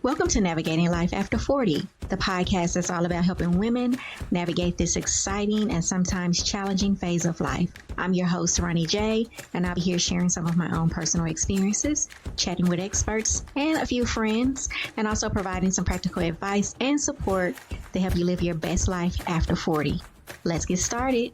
Welcome to Navigating Life After 40, the podcast that's all about helping women navigate this exciting and sometimes challenging phase of life. I'm your host, Roni Jai, and I'll be here sharing some of my own personal experiences, chatting with experts and a few friends, and also providing some practical advice and support to help you live your best life after 40. Let's get started.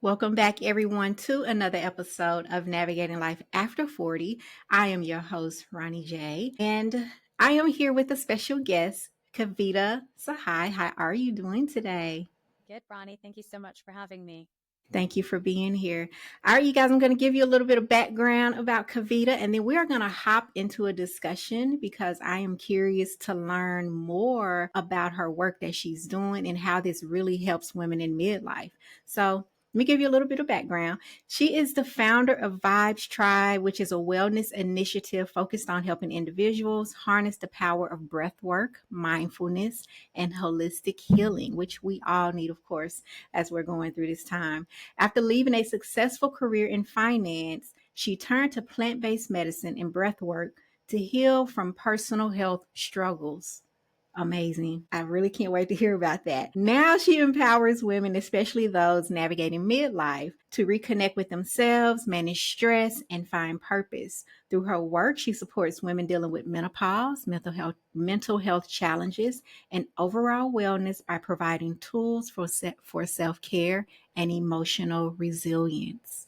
Welcome back, everyone, to another episode of Navigating Life After 40. I am your host, Roni Jai, and I am here with a special guest, Kavita Sahai. How are you doing today? Good, Roni. Thank you so much for having me. Thank you for being here. All right, you guys, I'm going to give you a little bit of background about Kavita, and then we are going to hop into a discussion because I am curious to learn more about her work that she's doing and how this really helps women in midlife. So let me give you a little bit of background. She is the founder of Vibes Tribe, which is a wellness initiative focused on helping individuals harness the power of breath work, mindfulness, and holistic healing, which we all need, of course, as we're going through this time. After leaving a successful career in finance, she turned to plant-based medicine and breath work to heal from personal health struggles. Amazing. I really can't wait to hear about that. Now she empowers women, especially those navigating midlife, to reconnect with themselves, manage stress, and find purpose. Through her work, she supports women dealing with menopause, mental health challenges, and overall wellness by providing tools for self-care and emotional resilience.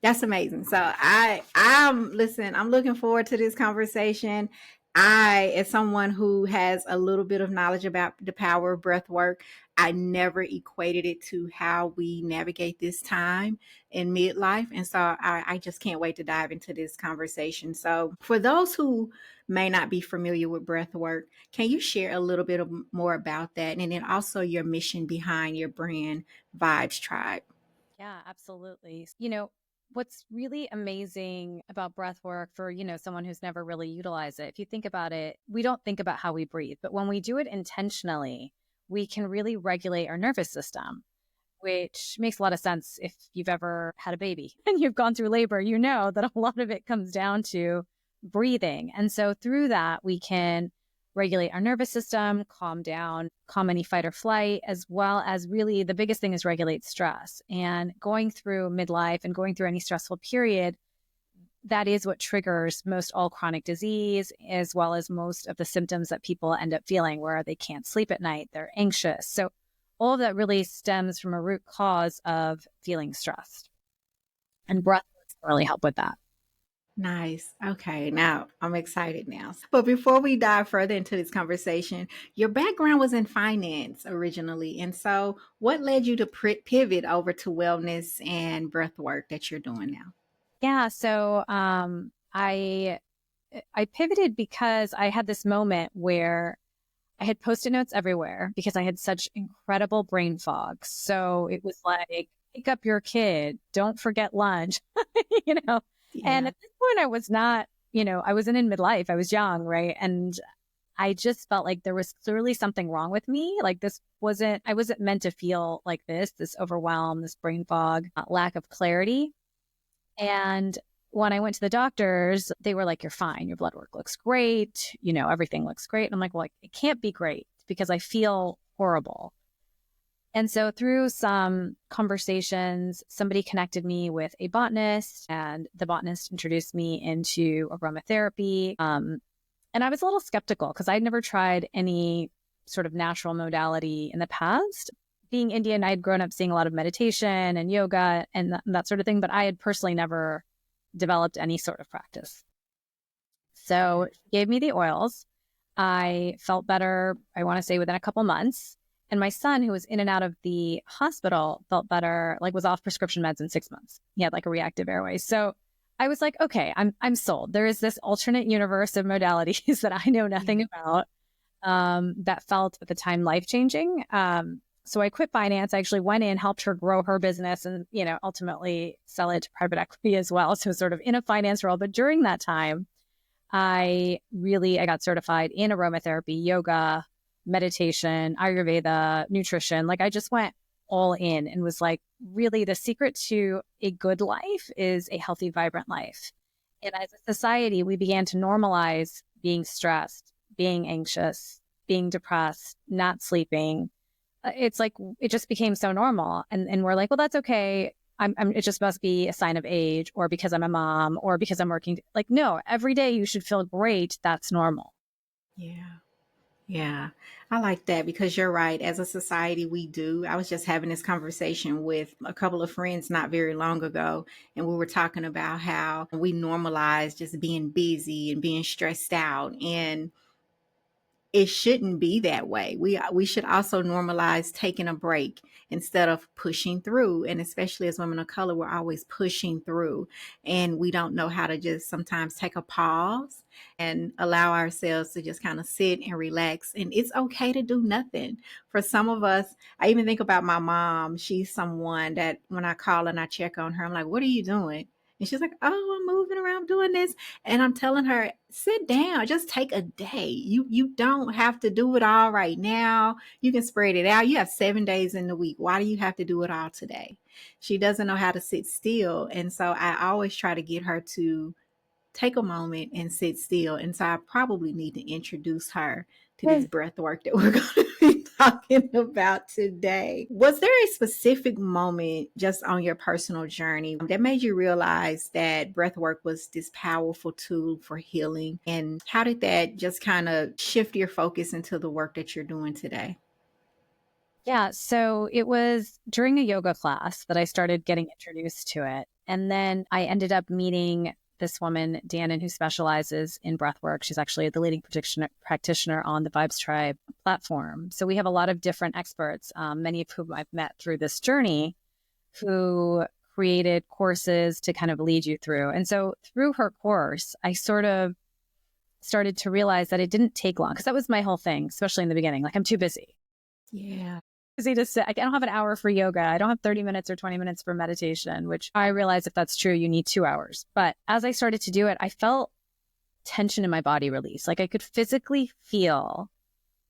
That's amazing. So I'm looking forward to this conversation. As someone who has a little bit of knowledge about the power of breath work, I never equated it to how we navigate this time in midlife. And so I just can't wait to dive into this conversation. So for those who may not be familiar with breath work, can you share a little bit more about that? And then also your mission behind your brand, Vibes Tribe. Yeah, absolutely. What's really amazing about breath work for, someone who's never really utilized it, if you think about it, we don't think about how we breathe, but when we do it intentionally, we can really regulate our nervous system, which makes a lot of sense if you've ever had a baby and you've gone through labor. You know that a lot of it comes down to breathing. And so through that, we can regulate our nervous system, calm any fight or flight, as well as really the biggest thing is regulate stress. And going through midlife and going through any stressful period, that is what triggers most all chronic disease, as well as most of the symptoms that people end up feeling, where they can't sleep at night, they're anxious. So all of that really stems from a root cause of feeling stressed. And breath can really help with that. Nice. Okay. Now I'm excited now. But before we dive further into this conversation, your background was in finance originally. And so what led you to pivot over to wellness and breath work that you're doing now? Yeah. So I pivoted because I had this moment where I had Post-it notes everywhere because I had such incredible brain fog. So it was like, pick up your kid, don't forget lunch, you know. Yeah. And at this point, I was not, I wasn't in midlife. I was young, right? And I just felt like there was clearly something wrong with me. Like I wasn't meant to feel like this overwhelm, this brain fog, lack of clarity. And when I went to the doctors, they were like, you're fine. Your blood work looks great. Everything looks great. And I'm like, well, it can't be great because I feel horrible. And so through some conversations, somebody connected me with a botanist, and the botanist introduced me into aromatherapy. And I was a little skeptical because I'd never tried any sort of natural modality in the past. Being Indian, I had grown up seeing a lot of meditation and yoga and that sort of thing, but I had personally never developed any sort of practice. So she gave me the oils. I felt better, I want to say within a couple months. And my son, who was in and out of the hospital, felt better, like was off prescription meds in 6 months. He had like a reactive airway. So I was like, okay, I'm sold. There is this alternate universe of modalities that I know nothing about that felt at the time life-changing. So I quit finance. I actually went in, helped her grow her business and, ultimately sell it to private equity as well. So sort of in a finance role. But during that time, I got certified in aromatherapy, yoga, meditation, Ayurveda, nutrition. Like I just went all in and was like, really, the secret to a good life is a healthy, vibrant life. And as a society, we began to normalize being stressed, being anxious, being depressed, not sleeping. It's like, it just became so normal. And we're like, well, that's okay. It just must be a sign of age, or because I'm a mom, or because I'm working. Like, no, every day you should feel great. That's normal. Yeah. Yeah, I like that because you're right. As a society, we do. I was just having this conversation with a couple of friends not very long ago, and we were talking about how we normalize just being busy and being stressed out. And it shouldn't be that way. We should also normalize taking a break instead of pushing through. And especially as women of color, we're always pushing through, and we don't know how to just sometimes take a pause and allow ourselves to just kind of sit and relax. And it's okay to do nothing. For some of us, I even think about my mom. She's someone that when I call and I check on her, I'm like, "What are you doing?" And she's like, "Oh, I'm moving around doing this." And I'm telling her, sit down, just take a day. You don't have to do it all right now. You can spread it out. You have 7 days in the week. Why do you have to do it all today? She doesn't know how to sit still. And so I always try to get her to take a moment and sit still. And so I probably need to introduce her to this breath work that we're going to be talking about today. Was there a specific moment just on your personal journey that made you realize that breath work was this powerful tool for healing? And how did that just kind of shift your focus into the work that you're doing today? Yeah. So it was during a yoga class that I started getting introduced to it. And then I ended up meeting this woman, Dannon, who specializes in breath work. She's actually the leading practitioner on the Vibes Tribe platform. So we have a lot of different experts, many of whom I've met through this journey, who created courses to kind of lead you through. And so through her course, I sort of started to realize that it didn't take long, because that was my whole thing, especially in the beginning. Like, I'm too busy. Yeah. Busy to sit. I don't have an hour for yoga. I don't have 30 minutes or 20 minutes for meditation, which I realize if that's true, you need 2 hours. But as I started to do it, I felt tension in my body release. Like, I could physically feel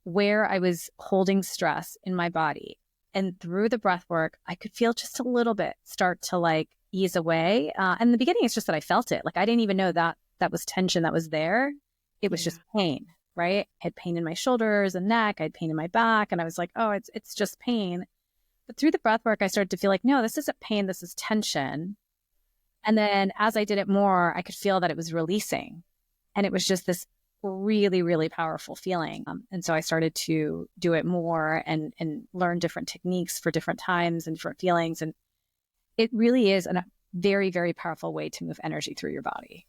where I was holding stress in my body. And through the breath work, I could feel just a little bit start to like ease away. And in the beginning, it's just that I felt it. Like, I didn't even know that that was tension that was there. It was just pain, right? I had pain in my shoulders and neck. I had pain in my back. And I was like, oh, it's just pain. But through the breath work, I started to feel like, no, this isn't pain. This is tension. And then as I did it more, I could feel that it was releasing. And it was just this really, really powerful feeling. And so I started to do it more and learn different techniques for different times and different feelings. And it really is a very, very powerful way to move energy through your body.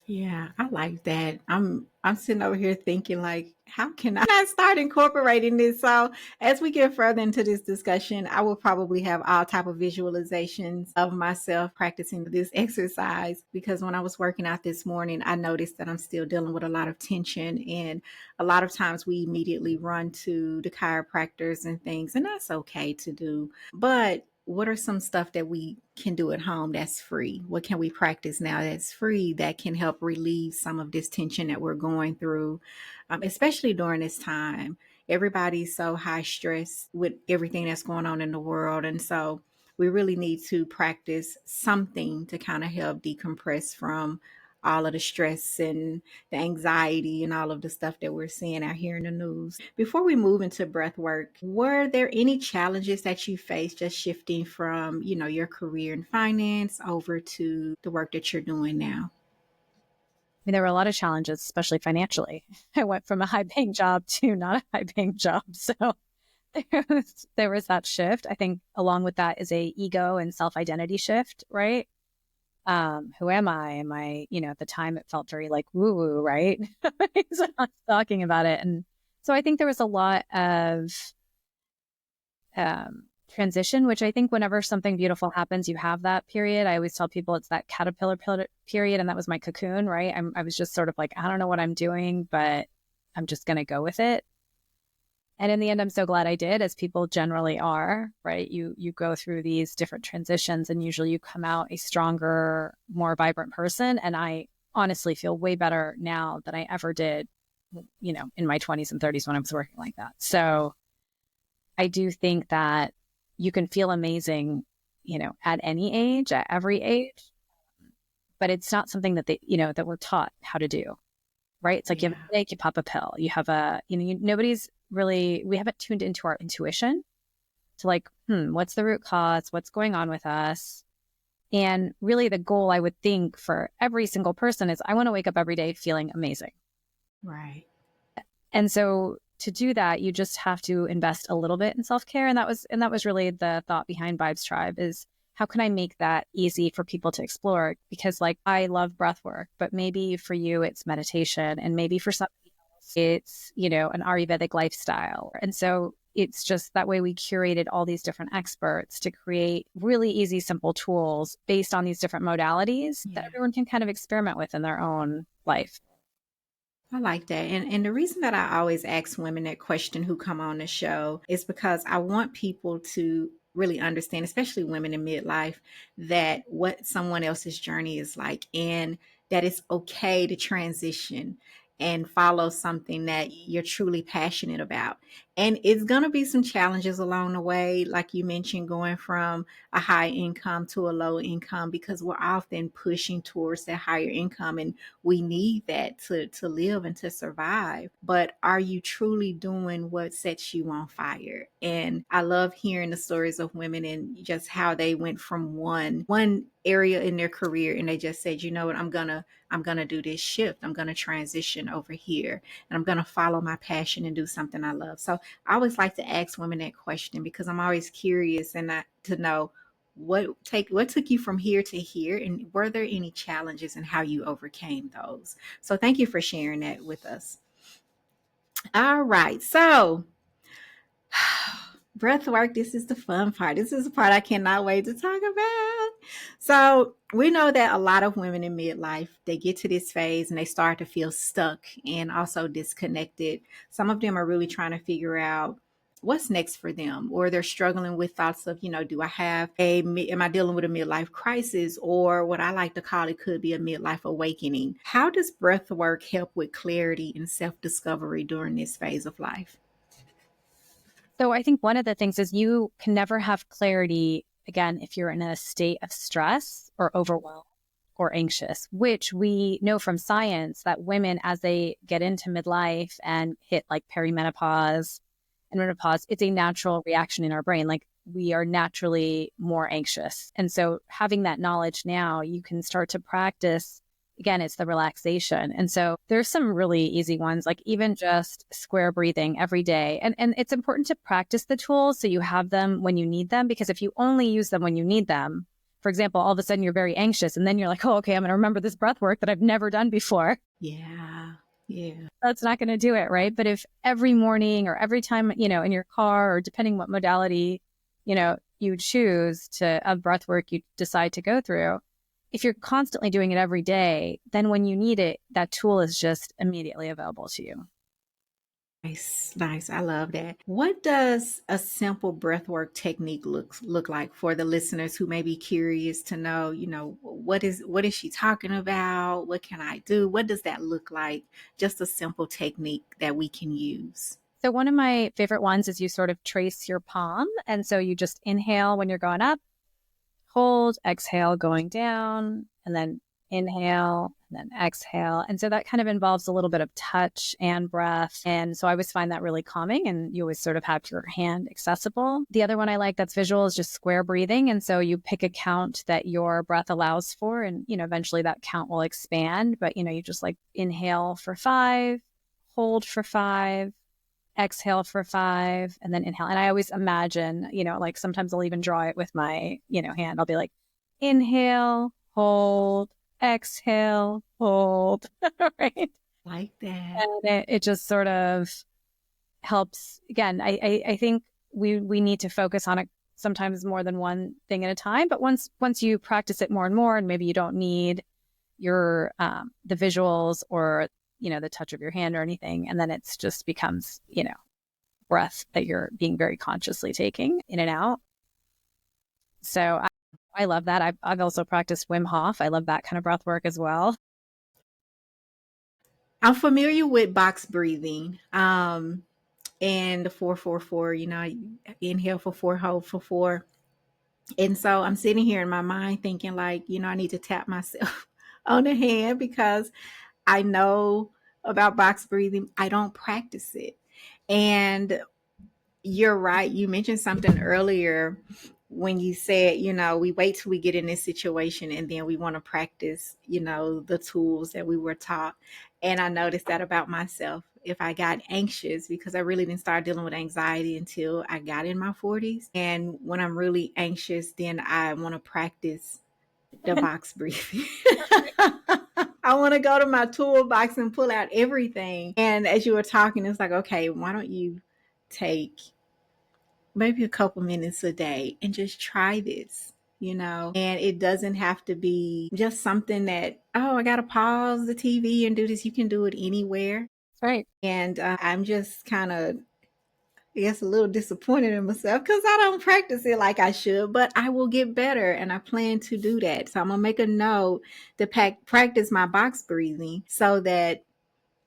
Yeah, I like that. I'm sitting over here thinking like, how can I start incorporating this? So as we get further into this discussion, I will probably have all type of visualizations of myself practicing this exercise because when I was working out this morning, I noticed that I'm still dealing with a lot of tension, and a lot of times we immediately run to the chiropractors and things, and that's okay to do. But what are some stuff that we can do at home that's free? What can we practice now that's free that can help relieve some of this tension that we're going through, especially during this time? Everybody's so high stress with everything that's going on in the world. And so we really need to practice something to kind of help decompress from all of the stress and the anxiety and all of the stuff that we're seeing out here in the news. Before we move into breath work, were there any challenges that you faced just shifting from, your career in finance over to the work that you're doing now? I mean, there were a lot of challenges, especially financially. I went from a high paying job to not a high paying job. So there was that shift. I think along with that is a ego and self identity shift, right? Who am I? Am I, at the time it felt very like woo woo, right? So I was talking about it. And so I think there was a lot of transition, which I think whenever something beautiful happens, you have that period. I always tell people it's that caterpillar period. And that was my cocoon, right? I was just sort of like, I don't know what I'm doing, but I'm just going to go with it. And in the end, I'm so glad I did, as people generally are, right? You go through these different transitions and usually you come out a stronger, more vibrant person. And I honestly feel way better now than I ever did, in my 20s and 30s when I was working like that. So I do think that you can feel amazing, at any age, at every age, but it's not something that that we're taught how to do, right? It's like you have Yeah. a headache, you pop a pill. You have we haven't tuned into our intuition to like, what's the root cause? What's going on with us? And really the goal I would think for every single person is I want to wake up every day feeling amazing. Right. And so to do that, you just have to invest a little bit in self-care. And that was really the thought behind Vibes Tribe is how can I make that easy for people to explore? Because like I love breath work, but maybe for you it's meditation, and maybe for somebody else it's, an Ayurvedic lifestyle. And so it's just that way we curated all these different experts to create really easy, simple tools based on these different modalities that Yeah. everyone can kind of experiment with in their own life. I like that. And the reason that I always ask women that question who come on the show is because I want people to really understand, especially women in midlife, that what someone else's journey is like, and that it's okay to transition and follow something that you're truly passionate about. And it's going to be some challenges along the way, like you mentioned, going from a high income to a low income, because we're often pushing towards that higher income, and we need that to live and to survive. But are you truly doing what sets you on fire? And I love hearing the stories of women and just how they went from one area in their career and they just said, you know what, I'm gonna do this shift. I'm gonna transition over here and I'm gonna follow my passion and do something I love. So I always like to ask women that question because I'm always curious and to know what took you from here to here, and were there any challenges and how you overcame those. So thank you for sharing that with us. All right, so breath work, this is the fun part. This is the part I cannot wait to talk about. So we know that a lot of women in midlife, they get to this phase and they start to feel stuck and also disconnected. Some of them are really trying to figure out what's next for them, or they're struggling with thoughts of, do I have am I dealing with a midlife crisis, or what I like to call it could be a midlife awakening. How does breath work help with clarity and self-discovery during this phase of life? So I think one of the things is you can never have clarity, again, if you're in a state of stress or overwhelm or anxious, which we know from science that women, as they get into midlife and hit like perimenopause and menopause, it's a natural reaction in our brain. Like we are naturally more anxious. And so having that knowledge now, you can start to practice. Again, it's the relaxation. And so there's some really easy ones, like even just square breathing every day. And it's important to practice the tools so you have them when you need them, because if you only use them when you need them, for example, all of a sudden you're very anxious and then you're like, oh, okay, I'm going to remember this breath work that I've never done before. Yeah. Yeah. That's not going to do it, right? But if every morning or every time, in your car, or depending what modality, you choose to of breath work you decide to go through, if you're constantly doing it every day, then when you need it, that tool is just immediately available to you. Nice, nice. I love that. What does a simple breathwork technique look like for the listeners who may be curious to know, what is she talking about? What can I do? What does that look like? Just a simple technique that we can use. So one of my favorite ones is you sort of trace your palm. And so you just inhale when you're going up, hold, exhale, going down, and then inhale, and then exhale. And so that kind of involves a little bit of touch and breath. And so I always find that really calming, and you always sort of have your hand accessible. The other one I like that's visual is just square breathing. And so you pick a count that your breath allows for, and, eventually that count will expand. But, you just like inhale for 5, hold for 5, exhale for 5, and then inhale. And I always imagine, like sometimes I'll even draw it with my, hand. I'll be like, inhale, hold, exhale, hold, right? Like that. And it just sort of helps. Again, I think we need to focus on it sometimes more than one thing at a time. But once you practice it more and more, and maybe you don't need your the visuals or the touch of your hand or anything, and then it's just becomes breath that you're being very consciously taking in and out. So I love that. I've also practiced Wim Hof. I love that kind of breath work as well. I'm familiar with box breathing. and the 444, inhale for 4, hold for 4. And so I'm sitting here in my mind thinking, like, I need to tap myself on the hand because I know about box breathing. I don't practice it. And you're right. You mentioned something earlier when you said, we wait till we get in this situation and then we want to practice, the tools that we were taught. And I noticed that about myself. If I got anxious, because I really didn't start dealing with anxiety until I got in my 40s. And when I'm really anxious, then I want to practice the box breathing. I want to go to my toolbox and pull out everything. And as you were talking, it's like, okay, why don't you take maybe a couple minutes a day and just try this, and it doesn't have to be just something that, oh, I got to pause the TV and do this. You can do it anywhere. Right. And I'm just kind of, I guess, a little disappointed in myself because I don't practice it like I should, but I will get better and I plan to do that. So I'm going to make a note to practice my box breathing so that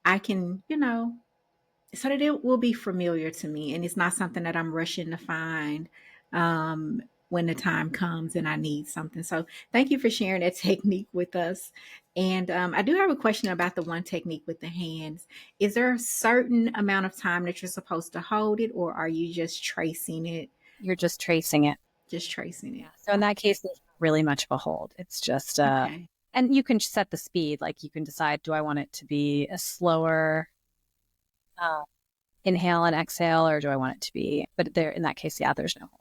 I can, so that it will be familiar to me and it's not something that I'm rushing to find when the time comes and I need something. So thank you for sharing that technique with us. And I do have a question about the one technique with the hands. Is there a certain amount of time that you're supposed to hold it, or are you just tracing it? You're just tracing it. Just tracing it. Yeah. So in that case, there's not really much of a hold. It's just, Okay. and you can set the speed. Like you can decide, do I want it to be a slower inhale and exhale, or do I want it to be, but there, in that case, yeah, there's no hold.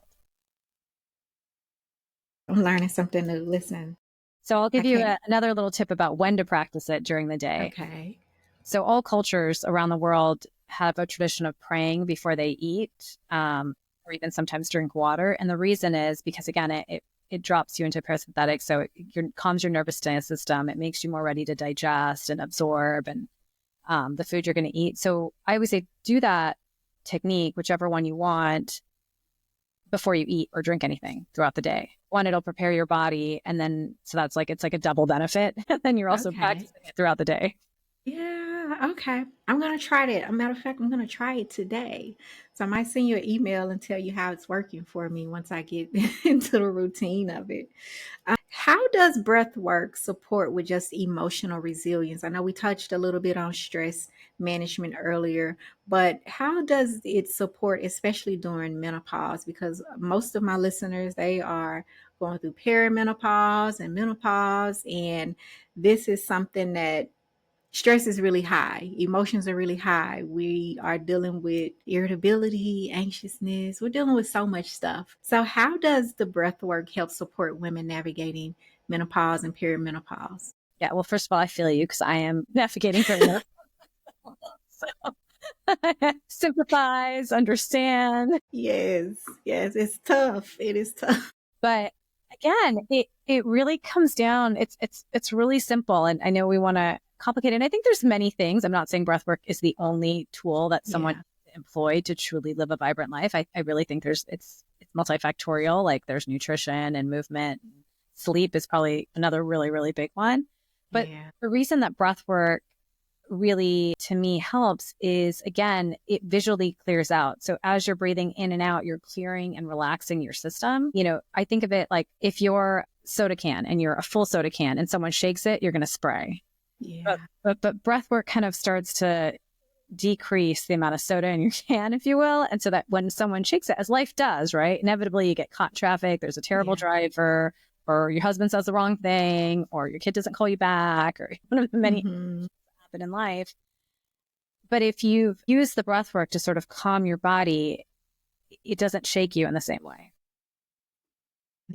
I'm learning something new. Listen. So I'll give you Okay. another little tip about when to practice it during the day. Okay. So all cultures around the world have a tradition of praying before they eat, or even sometimes drink water. And the reason is because, again, it drops you into parasympathetic. So it calms your nervous system. It makes you more ready to digest and absorb and the food you're going to eat. So I always say do that technique, whichever one you want, before you eat or drink anything throughout the day. One, it'll prepare your body. And then, so that's like, it's like a double benefit. And then you're also practicing it throughout the day. Yeah, okay. I'm going to try that. As a matter of fact, I'm going to try it today. So I might send you an email and tell you how it's working for me once I get into the routine of it. How does breath work support with just emotional resilience? I know we touched a little bit on stress management earlier, but how does it support, especially during menopause? Because most of my listeners, they are going through perimenopause and menopause, and this is something that stress is really high. Emotions are really high. We are dealing with irritability, anxiousness. We're dealing with so much stuff. So, how does the breath work help support women navigating menopause and perimenopause? Yeah. Well, first of all, I feel you because I am navigating perimenopause. So sympathize, understand. Yes, yes, it's tough. It is tough. But again, it really comes down. It's really simple. And I know we want to complicate it. And I think there's many things. I'm not saying breathwork is the only tool that someone employed to truly live a vibrant life. I really think it's multifactorial. Like there's nutrition and movement. Sleep is probably another really, really big one. But the reason that breathwork really to me helps is, again, it visually clears out. So as you're breathing in and out, you're clearing and relaxing your system. I think of it like if you're soda can and you're a full soda can and someone shakes it, you're going to spray. Yeah. But breath work kind of starts to decrease the amount of soda in your can, if you will. And so that when someone shakes it, as life does, right? Inevitably you get caught in traffic. There's a terrible driver, or your husband says the wrong thing, or your kid doesn't call you back, or one of the many happen in life. But if you've used the breath work to sort of calm your body, it doesn't shake you in the same way.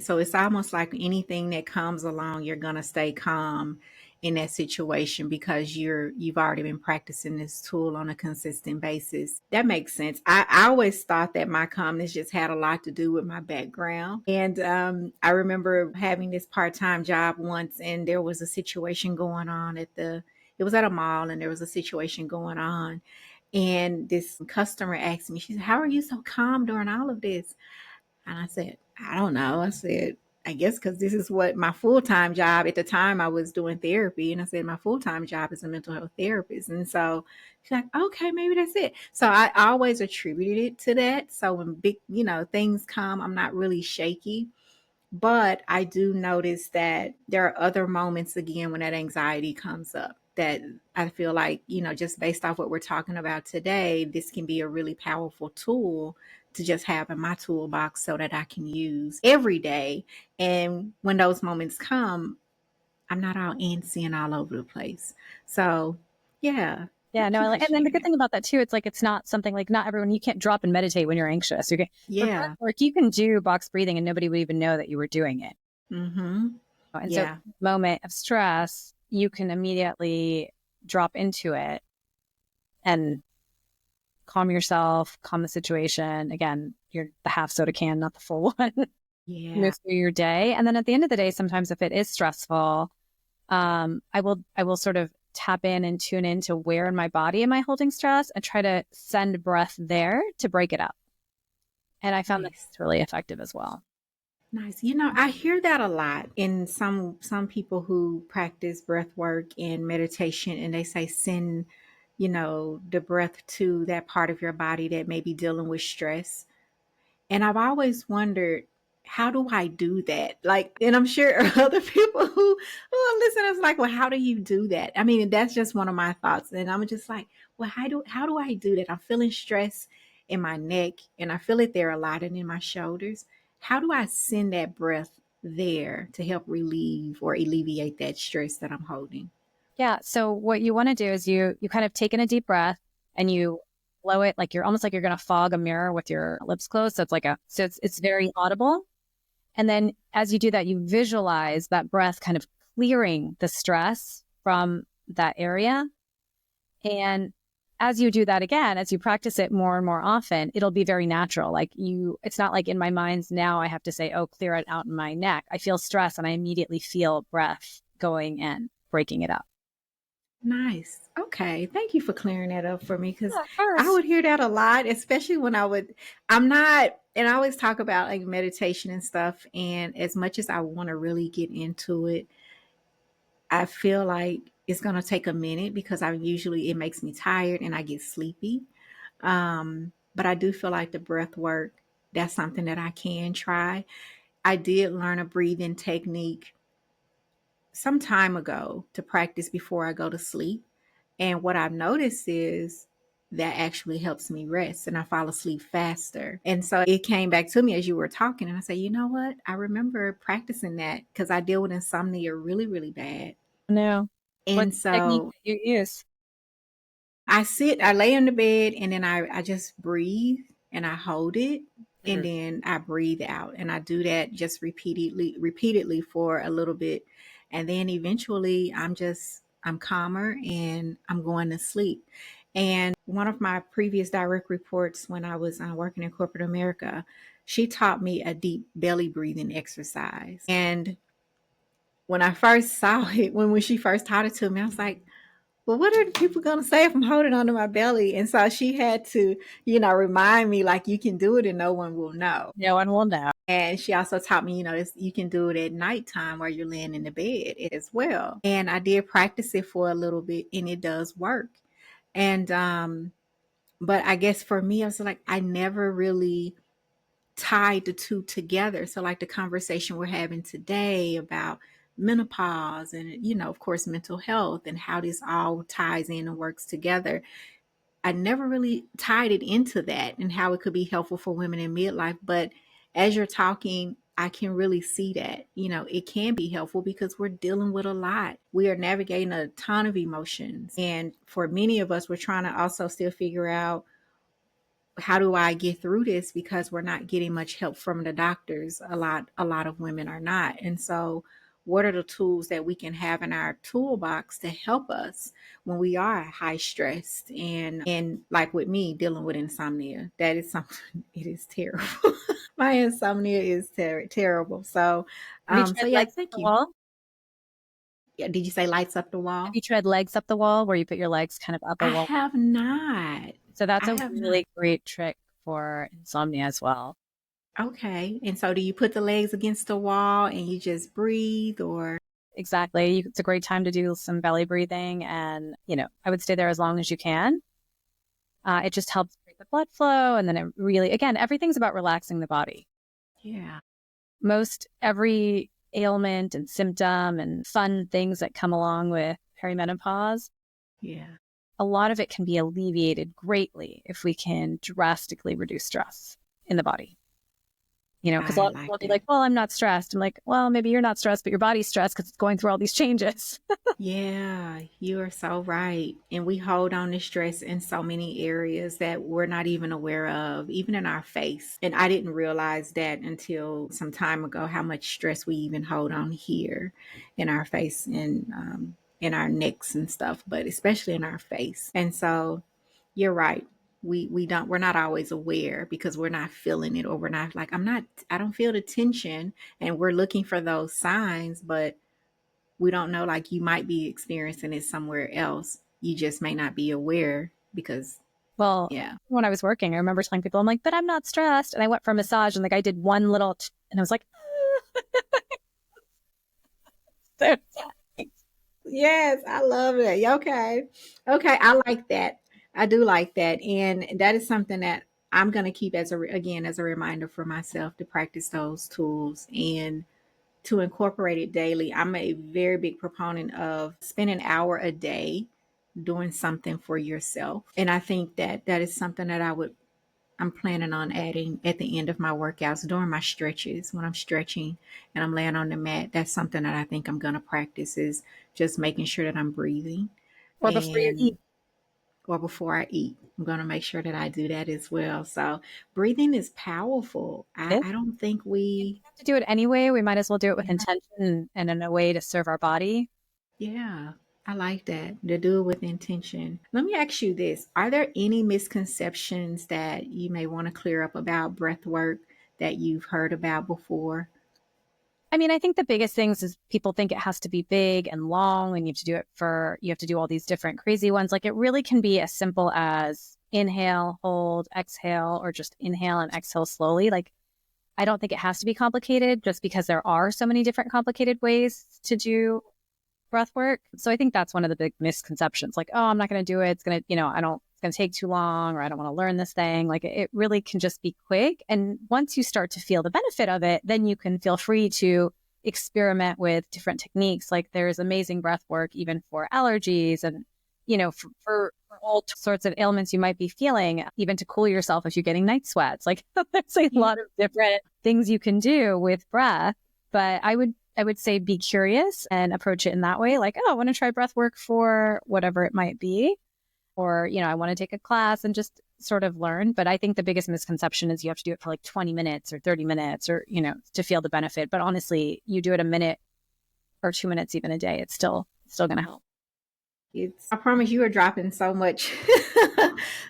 So it's almost like anything that comes along, you're going to stay calm in that situation because you've already been practicing this tool on a consistent basis. That makes sense. I always thought that my calmness just had a lot to do with my background. And I remember having this part-time job once, and there was a situation going on it was at a mall, and there was a situation going on. And this customer asked me, she said, "How are you so calm during all of this?" And I said, "I don't know." I said, I guess because this is what my full time job at the time I was doing therapy. And I said, my full time job is a mental health therapist. And so she's like, okay, maybe that's it. So I always attributed it to that. So when big, things come, I'm not really shaky. But I do notice that there are other moments again when that anxiety comes up that I feel like, just based off what we're talking about today, this can be a really powerful tool to just have in my toolbox so that I can use every day. And when those moments come, I'm not all antsy and all over the place. So, yeah, Yeah, no, thank I you like, for and then the sharing good that. thing about that too, it's like it's not something like not everyone, you can't drop and meditate when you're anxious. You can for breath Yeah. work, you can do box breathing and nobody would even know that you were doing it. Mm-hmm. And so, Yeah. moment of stress, you can immediately drop into it and calm yourself, calm the situation. Again, you're the half soda can, not the full one. Yeah. Move through your day, and then at the end of the day, sometimes if it is stressful, I will sort of tap in and tune into where in my body am I holding stress and try to send breath there to break it up. And I found that Nice. it's really effective as well. Nice. I hear that a lot in some people who practice breath work and meditation, and they say send, the breath to that part of your body that may be dealing with stress. And I've always wondered, how do I do that? Like, and I'm sure other people who are listeners like, well, how do you do that? I mean, that's just one of my thoughts. And I'm just like, well, how do I do that? I'm feeling stress in my neck and I feel it there a lot and in my shoulders. How do I send that breath there to help relieve or alleviate that stress that I'm holding? Yeah. So what you want to do is you kind of take in a deep breath and you blow it like you're almost like you're going to fog a mirror with your lips closed. So it's very audible. And then as you do that, you visualize that breath kind of clearing the stress from that area. And as you do that again, as you practice it more and more often, it'll be very natural. It's not like in my mind's now I have to say, oh, clear it out in my neck. I feel stress and I immediately feel breath going in, breaking it up. Nice. Okay. Thank you for clearing that up for me because Yeah, of I course. would hear that a lot, especially when I'm not, and I always talk about like meditation and stuff. And as much as I want to really get into it, I feel like it's going to take a minute because it makes me tired and I get sleepy. But I do feel like the breath work, that's something that I can try. I did learn a breathing technique some time ago to practice before I go to sleep. And what I've noticed is that actually helps me rest and I fall asleep faster. And so it came back to me as you were talking. And I said, you know what? I remember practicing that because I deal with insomnia really, really bad. No. And What's the technique so that you use? I lay in the bed and then I just breathe and I hold it and Mhm. then I breathe out. And I do that just repeatedly for a little bit. And then eventually I'm calmer and I'm going to sleep. And one of my previous direct reports when I was working in corporate America, she taught me a deep belly breathing exercise. And when I first saw it, when she first taught it to me, I was like, well, what are the people going to say if I'm holding onto my belly? And so she had to, remind me like you can do it and no one will know. No one will know. And she also taught me, you can do it at nighttime while you're laying in the bed as well. And I did practice it for a little bit and it does work. And, but I guess for me, I was like, I never really tied the two together. So, like the conversation we're having today about menopause and, of course, mental health and how this all ties in and works together. I never really tied it into that and how it could be helpful for women in midlife. But as you're talking, I can really see that, it can be helpful because we're dealing with a lot. We are navigating a ton of emotions. And for many of us, we're trying to also still figure out how do I get through this because we're not getting much help from the doctors. A lot of women are not. And so what are the tools that we can have in our toolbox to help us when we are high stressed and like with me dealing with insomnia? That is something it is terrible. My insomnia is terrible. So Have you so tried yeah, legs up thank the you. wall? Yeah, did you say lights up the Have wall? you tried legs up the wall where you put your legs kind of up a I wall? have not. So that's I a have not. really great trick for insomnia as well. Okay. And so do you put the legs against the wall and you just breathe or? Exactly. It's a great time to do some belly breathing. And, I would stay there as long as you can. It just helps create the blood flow. And then it really, again, everything's about relaxing the body. Yeah. Most every ailment and symptom and fun things that come along with perimenopause, Yeah. a lot of it can be alleviated greatly if we can drastically reduce stress in the body. Because a I lot of like people will be that. like, well, I'm not stressed. I'm like, well, maybe you're not stressed, but your body's stressed because it's going through all these changes. Yeah, you are so right. And we hold on to stress in so many areas that we're not even aware of, even in our face. And I didn't realize that until some time ago, how much stress we even hold on here in our face and in our necks and stuff, but especially in our face. And so you're right. We're not always aware because we're not feeling it, or we're not like, I don't feel the tension, and we're looking for those signs, but we don't know, like you might be experiencing it somewhere else. You just may not be aware because, Well, yeah. when I was working, I remember telling people, I'm like, but I'm not stressed. And I went for a massage and the guy did one little, and I was like, so Yes, I love it. Okay. Okay, I like that. I do like that. And that is something that I'm going to keep again, as a reminder for myself to practice those tools and to incorporate it daily. I'm a very big proponent of spend an hour a day doing something for yourself. And I think that that is something that I'm planning on adding at the end of my workouts during my stretches when I'm stretching and I'm laying on the mat. That's something that I think I'm going to practice, is just making sure that I'm breathing, or before you eat and or before I eat. I'm going to make sure that I do that as well. So breathing is powerful. it. I don't think If we, we have to do it anyway, we might as well do it with yeah, intention and in a way to serve our body. yeah, I like that. To do it with intention. Let me ask you this. Are there any misconceptions that you may want to clear up about breath work that you've heard about before? I mean, I think the biggest things is people think it has to be big and long and you have to do all these different crazy ones. Like it really can be as simple as inhale, hold, exhale, or just inhale and exhale slowly. Like I don't think it has to be complicated just because there are so many different complicated ways to do breath work. So I think that's one of the big misconceptions. Like, oh, I'm not going to do it. It's going to, it's going to take too long, or I don't want to learn this thing. Like it really can just be quick. And once you start to feel the benefit of it, then you can feel free to experiment with different techniques. Like there's amazing breath work, even for allergies and, for all sorts of ailments you might be feeling, even to cool yourself if you're getting night sweats. Like there's a Yeah. lot of different things you can do with breath. But I would say be curious and approach it in that way. Like, oh, I want to try breath work for whatever it might be. Or, I want to take a class and just sort of learn. But I think the biggest misconception is you have to do it for like 20 minutes or 30 minutes or, to feel the benefit. But honestly, you do it a minute or 2 minutes even a day, it's still going to help. I promise you are dropping so much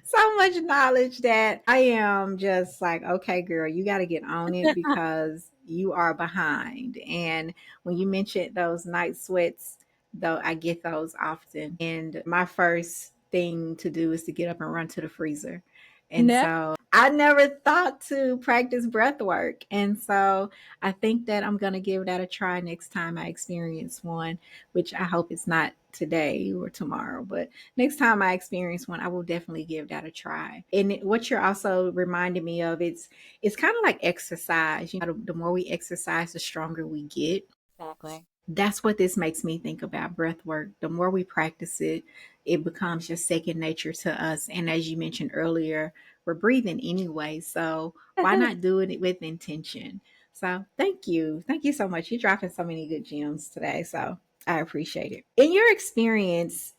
so much knowledge that I am just like, okay, girl, you got to get on it because you are behind. And when you mentioned those night sweats, though, I get those often. And my first thing to do is to get up and run to the freezer. And No. so I never thought to practice breath work. And so I think that I'm going to give that a try next time I experience one, which I hope it's not today or tomorrow, but next time I experience one, I will definitely give that a try. And what you're also reminding me of, it's kind of like exercise. The more we exercise, the stronger we get. Exactly. That's what this makes me think about breath work. The more we practice it, it becomes just second nature to us. And as you mentioned earlier, we're breathing anyway. So why not do it with intention? So thank you. Thank you so much. You're dropping so many good gems today. So I appreciate it. In your experience,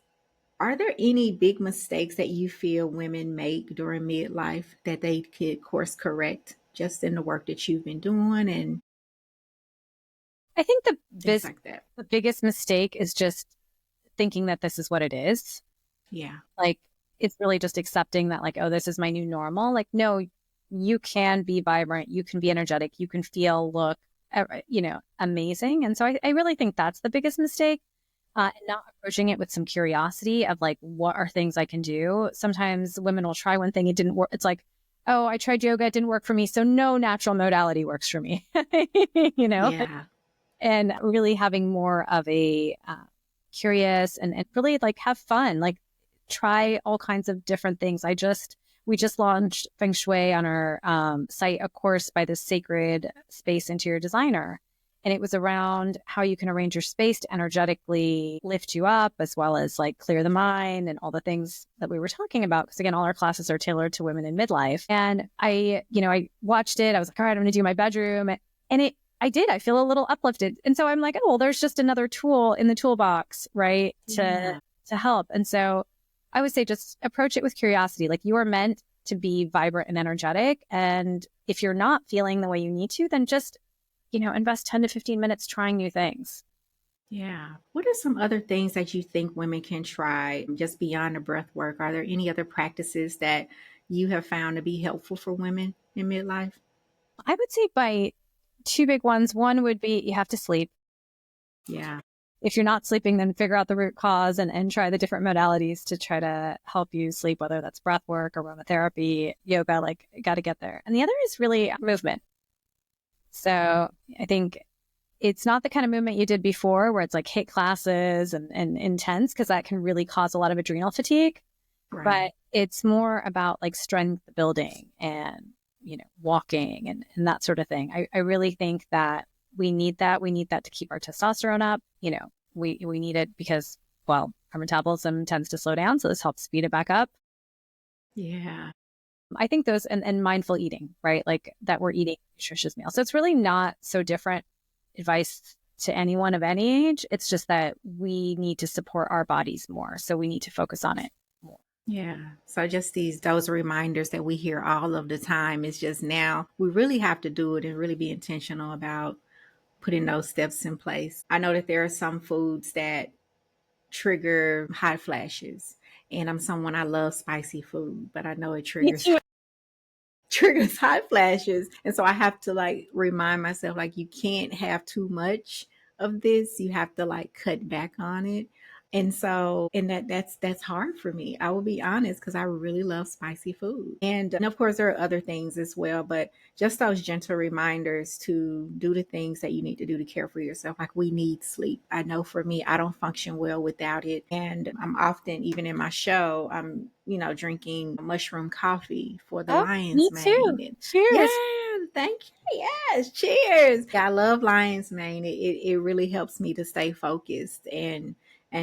are there any big mistakes that you feel women make during midlife that they could course correct just in the work that you've been doing and I think things like that? the biggest mistake is just thinking that this is what it is. Yeah. Like it's really just accepting that like, oh, this is my new normal. Like, no, you can be vibrant, you can be energetic, you can feel, look, amazing. And so I really think that's the biggest mistake. And not approaching it with some curiosity of like, what are things I can do? Sometimes women will try one thing, it didn't work. It's like, oh, I tried yoga, it didn't work for me. So no natural modality works for me, you know, Yeah. and really having more of a curious and really like have fun, like try all kinds of different things. We just launched Feng Shui on our site, a course by the Sacred Space Interior Designer. And it was around how you can arrange your space to energetically lift you up, as well as like clear the mind and all the things that we were talking about. Because again, all our classes are tailored to women in midlife. And I watched it. I was like, all right, I'm going to do my bedroom. And I feel a little uplifted. And so I'm like, oh, well, there's just another tool in the toolbox, right? Yeah. To help. And so I would say just approach it with curiosity. Like you are meant to be vibrant and energetic. And if you're not feeling the way you need to, then just invest 10 to 15 minutes trying new things. Yeah. What are some other things that you think women can try just beyond the breath work? Are there any other practices that you have found to be helpful for women in midlife? I would say by two big ones. One would be you have to sleep. Yeah. If you're not sleeping, then figure out the root cause and try the different modalities to try to help you sleep, whether that's breath work, aromatherapy, yoga, like got to get there. And the other is really movement. So I think it's not the kind of movement you did before where it's like hit classes and intense, because that can really cause a lot of adrenal fatigue. Right. But it's more about like strength building and, walking and that sort of thing. I really think that we need that. We need that to keep our testosterone up. We need it because, well, our metabolism tends to slow down. So this helps speed it back up. Yeah. I think those and mindful eating, right? Like that we're eating nutritious meals. So it's really not so different advice to anyone of any age. It's just that we need to support our bodies more. So we need to focus on it more. Yeah. So just those reminders that we hear all of the time. It's just now we really have to do it and really be intentional about putting those steps in place. I know that there are some foods that trigger hot flashes. And I'm someone I love spicy food, but I know it Me triggers too. triggers hot flashes. And so I have to like remind myself like you can't have too much of this. You have to like cut back on it. And so and that's hard for me. I will be honest because I really love spicy food. And of course there are other things as well, but just those gentle reminders to do the things that you need to do to care for yourself. Like we need sleep. I know for me, I don't function well without it. And I'm often, even in my show, I'm, drinking mushroom coffee for the Oh, me lion's too. mane. And yeah, Cheers. thank you. Yes, cheers. I love lion's mane. It really helps me to stay focused and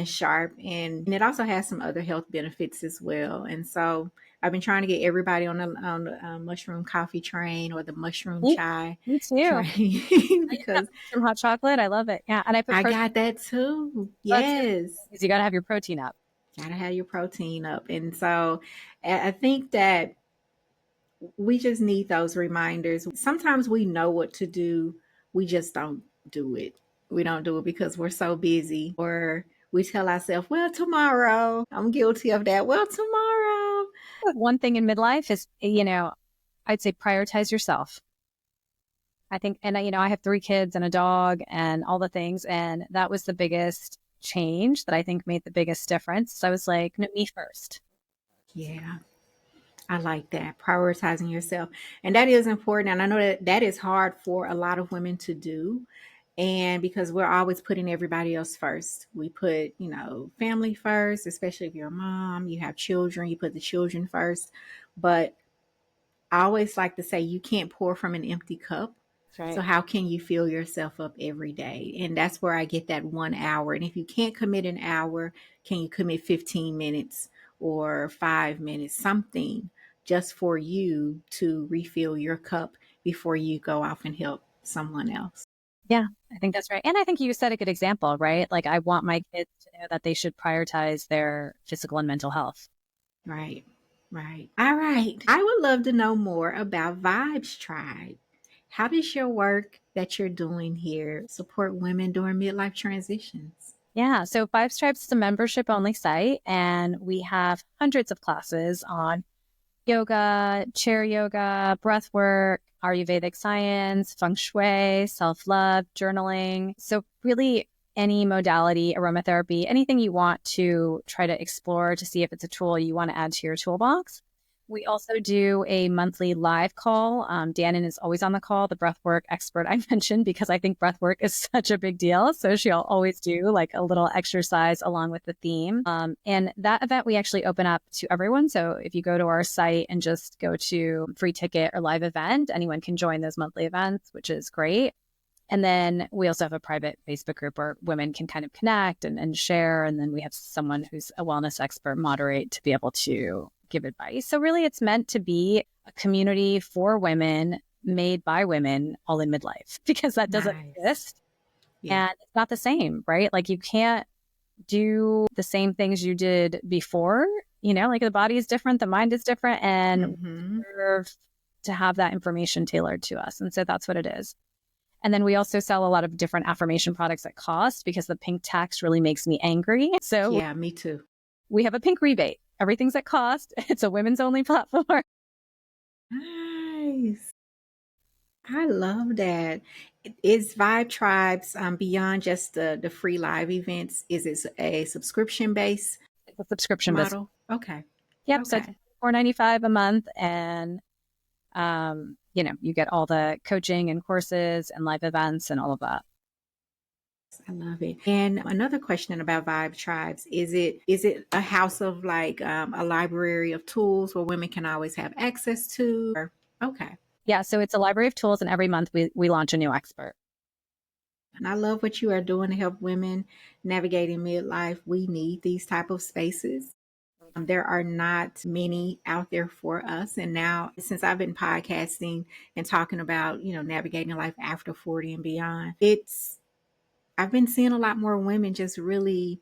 sharp. And it also has some other health benefits as well. And so I've been trying to get everybody on the mushroom coffee train or the mushroom Me, chai me too. train I even have because some hot chocolate. I love it. Yeah. And I put I protein. got that too. That's the Yes. because you got to have your protein up. Gotta have your protein up. And so I think that we just need those reminders. Sometimes we know what to do, we just don't do it. We don't do it because we're so busy, or we tell ourselves, well, tomorrow. I'm guilty of that. Well, tomorrow. One thing in midlife is, I'd say prioritize yourself. I think, and I have 3 kids and a dog and all the things. And that was the biggest change that I think made the biggest difference. So I was like, no, me first. Yeah. I like that. Prioritizing yourself. And that is important. And I know that that is hard for a lot of women to do. And because we're always putting everybody else first, we put, family first, especially if you're a mom, you have children, you put the children first. But I always like to say you can't pour from an empty cup. That's So right. how can you fill yourself up every day? And that's where I get that 1 hour. And if you can't commit an hour, can you commit 15 minutes or 5 minutes, something just for you to refill your cup before you go off and help someone else? Yeah, I think that's right. And I think you set a good example, right? Like I want my kids to know that they should prioritize their physical and mental health. Right. Right. All right. I would love to know more about Vibes Tribe. How does your work that you're doing here support women during midlife transitions? Yeah. So Five Stripes is a membership only site, and we have hundreds of classes on yoga, chair yoga, breath work, Ayurvedic science, feng shui, self love, journaling. So, really, any modality, aromatherapy, anything you want to try to explore to see if it's a tool you want to add to your toolbox. We also do a monthly live call. Dannon is always on the call, the breathwork expert I mentioned, because I think breathwork is such a big deal. So she'll always do like a little exercise along with the theme. And that event we actually open up to everyone. So if you go to our site and just go to free ticket or live event, anyone can join those monthly events, which is great. And then we also have a private Facebook group where women can kind of connect and share. And then we have someone who's a wellness expert moderate to be able to give advice. So really it's meant to be a community for women made by women all in midlife because that doesn't Nice. exist. Yeah. And it's not the same, right? Like you can't do the same things you did before, like the body is different, the mind is different, and we deserve to have that information tailored to us. And so that's what it is. And then we also sell a lot of different affirmation products at cost because the pink tax really makes me angry. So yeah, me too. We have a pink rebate. Everything's at cost. It's a women's only platform. Nice. I love that. Is Vibe Tribes beyond just the free live events? Is it a subscription based It's a subscription business. model? Okay. Yep. So it's Okay. $4.95 a month, and you get all the coaching and courses and live events and all of that. I love it. And another question about Vibe Tribes, is it a house of like a library of tools where women can always have access to? Okay. Yeah. So it's a library of tools, and every month we launch a new expert. And I love what you are doing to help women navigating midlife. We need these type of spaces. There are not many out there for us. And now, since I've been podcasting and talking about, navigating life after 40 and beyond, I've been seeing a lot more women just really,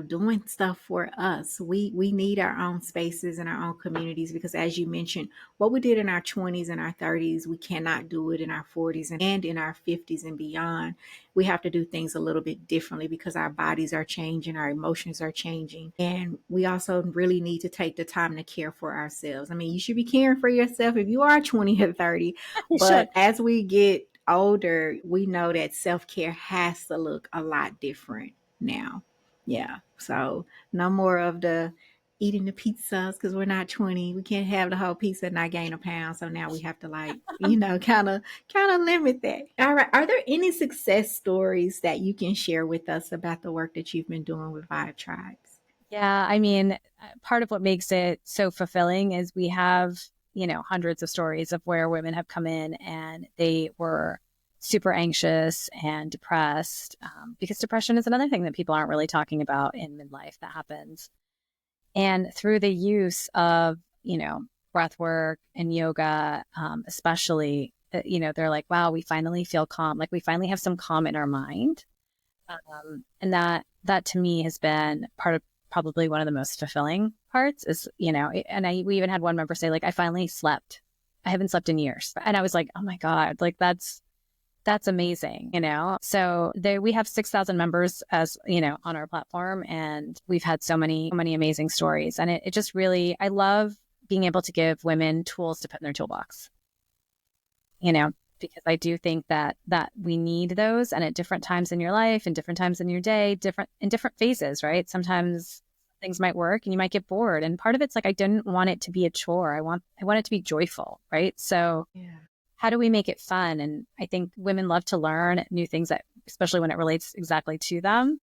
doing stuff for us. We need our own spaces and our own communities because, as you mentioned, what we did in our 20s and our 30s, we cannot do it in our 40s and in our 50s and beyond. We have to do things a little bit differently because our bodies are changing, our emotions are changing, and we also really need to take the time to care for ourselves. I mean, you should be caring for yourself if you are 20 or 30, but as we get older, we know that self-care has to look a lot different now. Yeah. So no more of the eating the pizzas because we're not 20. We can't have the whole pizza and not gain a pound. So now we have to kind of limit that. All right. Are there any success stories that you can share with us about the work that you've been doing with Vibe Tribes? Yeah. I mean, part of what makes it so fulfilling is we have, hundreds of stories of where women have come in and they were super anxious and depressed because depression is another thing that people aren't really talking about in midlife that happens. And through the use of, breath work and yoga, especially, they're like, wow, we finally feel calm. Like we finally have some calm in our mind. And that to me has been part of probably one of the most fulfilling parts is, and we even had one member say like, I finally slept. I haven't slept in years. And I was like, oh my God, like that's amazing, So we have 6,000 members on our platform, and we've had so many amazing stories. And it just really, I love being able to give women tools to put in their toolbox, because I do think that we need those, and at different times in your life and different times in your day, in different phases, right? Sometimes things might work and you might get bored. And part of it's like, I didn't want it to be a chore. I want it to be joyful, right? So yeah. How do we make it fun? And I think women love to learn new things, that, especially when it relates exactly to them.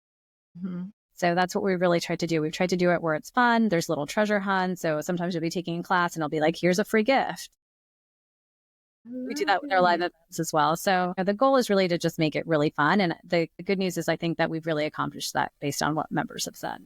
Mm-hmm. So that's what we really tried to do. We've tried to do it where it's fun. There's little treasure hunts. So sometimes you'll be taking a class and I'll be like, here's a free gift. We do that with our live events as well. So the goal is really to just make it really fun. And the good news is I think that we've really accomplished that based on what members have said.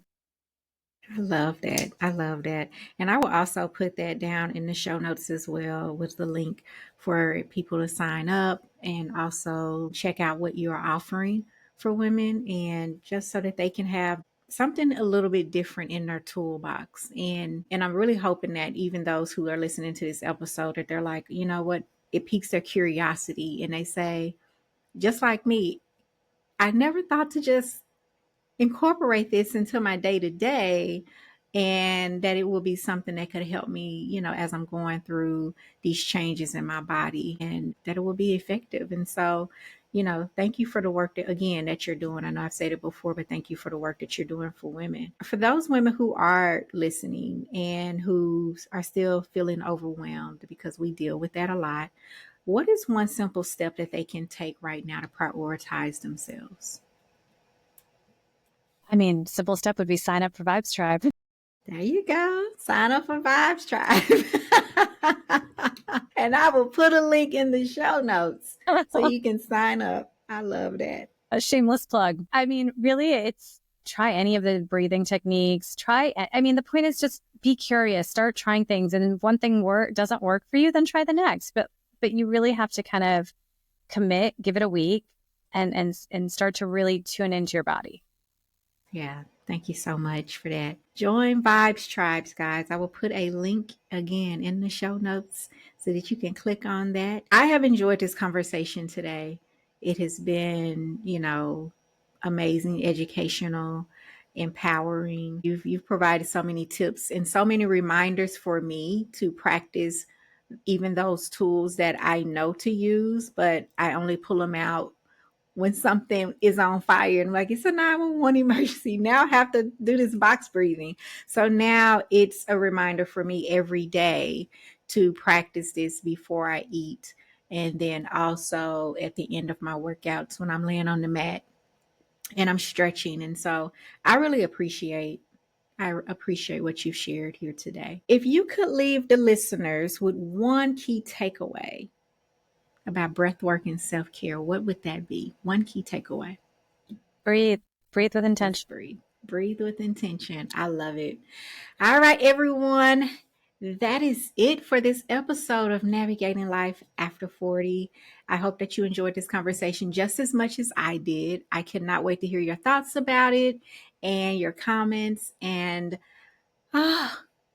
I love that. I love that. And I will also put that down in the show notes as well with the link for people to sign up and also check out what you're offering for women and just so that they can have something a little bit different in their toolbox. And I'm really hoping that even those who are listening to this episode that they're like, you know what, it piques their curiosity and they say, just like me, I never thought to just incorporate this into my day to day and that it will be something that could help me, as I'm going through these changes in my body and that it will be effective. And so, thank you for the work that you're doing. I know I've said it before, but thank you for the work that you're doing for women. For those women who are listening and who are still feeling overwhelmed, because we deal with that a lot, what is one simple step that they can take right now to prioritize themselves? I mean, simple step would be sign up for Vibes Tribe. There you go. Sign up for Vibes Tribe. And I will put a link in the show notes so you can sign up. I love that. A shameless plug. I mean, really, it's try any of the breathing techniques. The point is just be curious, start trying things. And if one thing doesn't work for you, then try the next. But you really have to kind of commit, give it a week and start to really tune into your body. Yeah. Thank you so much for that. Join Vibes Tribes, guys. I will put a link again in the show notes so that you can click on that. I have enjoyed this conversation today. It has been, amazing, educational, empowering. You've provided so many tips and so many reminders for me to practice even those tools that I know to use, but I only pull them out when something is on fire and like it's a 911 emergency. Now I have to do this box breathing. So now it's a reminder for me every day to practice this before I eat. And then also at the end of my workouts when I'm laying on the mat and I'm stretching. And so I appreciate what you've shared here today. If you could leave the listeners with one key takeaway about breath work and self-care, what would that be? One key takeaway. Breathe with intention. Just breathe with intention. I love it. All right, everyone. That is it for this episode of Navigating Life After 40. I hope that you enjoyed this conversation just as much as I did. I cannot wait to hear your thoughts about it and your comments. And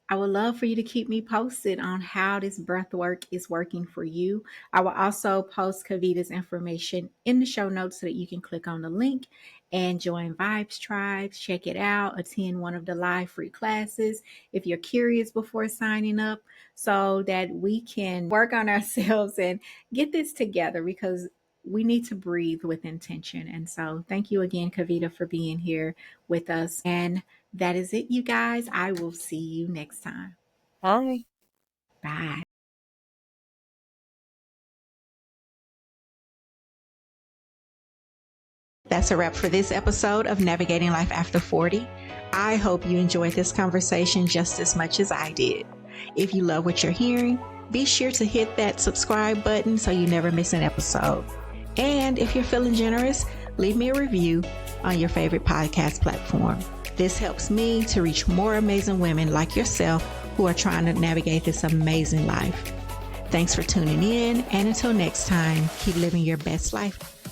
I would love for you to keep me posted on how this breath work is working for you. I will also post Kavita's information in the show notes so that you can click on the link and join Vibes Tribes. Check it out. Attend one of the live free classes if you're curious before signing up so that we can work on ourselves and get this together because we need to breathe with intention. And so thank you again, Kavita, for being here with us. And that is it, you guys. I will see you next time. Bye. Bye. That's a wrap for this episode of Navigating Life After 40. I hope you enjoyed this conversation just as much as I did. If you love what you're hearing, be sure to hit that subscribe button so you never miss an episode. And if you're feeling generous, leave me a review on your favorite podcast platform. This helps me to reach more amazing women like yourself who are trying to navigate this amazing life. Thanks for tuning in, and until next time, keep living your best life.